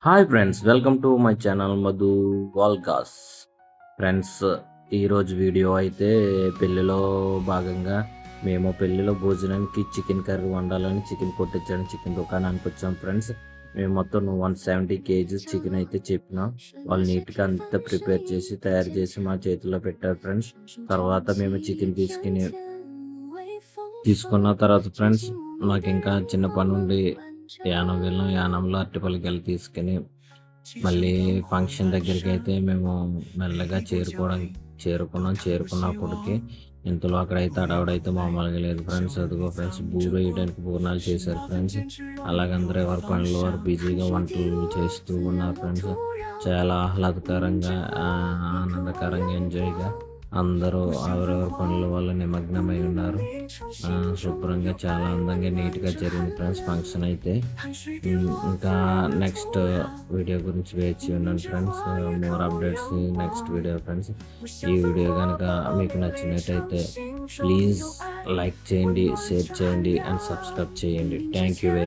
Hi friends, welcome to my channel Madhu వాల్కాస్. Friends, ఈరోజు video అయితే పెళ్ళిలో భాగంగా మేము పెళ్ళిలో భోజనానికి చికెన్ కర్రీ వండాలని చికెన్ కొట్టించడానికి చికెన్ దుకాణానికి వచ్చాం ఫ్రెండ్స్. మేము మొత్తం 170 కేజీస్ చికెన్ అయితే చెప్పినాం. వాళ్ళు నీట్గా అంతా ప్రిపేర్ చేసి తయారు చేసి మా చేతిలో పెట్టారు ఫ్రెండ్స్. తర్వాత మేము చికెన్ తీసుకున్న తర్వాత ఫ్రెండ్స్, నాకు ఇంకా చిన్న పని ఉండి యానం వెళ్ళాం. యానంలో అరటిపల్లికి తీసుకుని మళ్ళీ ఫంక్షన్ దగ్గరికి అయితే మేము మెల్లగా చేరుకున్నప్పటికి ఇంతలో అక్కడైతే అడవుడైతే మామూలుగా లేదు ఫ్రెండ్స్. అదిగో ఫ్రెండ్స్, బూరు వేయడానికి పూర్ణాలు చేశారు ఫ్రెండ్స్. అలాగే అందరూ ఎవరి పనులు వారు బిజీగా వంటలు చేస్తూ ఉన్నారు ఫ్రెండ్స్. చాలా ఆహ్లాదకరంగా ఆనందకరంగా ఎంజాయ్గా అందరూ ఎవరెవరి పనుల వల్ల నిమగ్నమై ఉన్నారు. శుభ్రంగా చాలా అందంగా నీట్గా జరిగింది ఫ్రెండ్స్ ఫంక్షన్ అయితే. ఇంకా నెక్స్ట్ వీడియో గురించి వేచి ఉన్నాను friends. More updates next video friends. ఈ వీడియో కనుక మీకు నచ్చినట్టయితే ప్లీజ్ లైక్ చేయండి, షేర్ చేయండి అండ్ సబ్స్క్రైబ్ చేయండి. Thank you.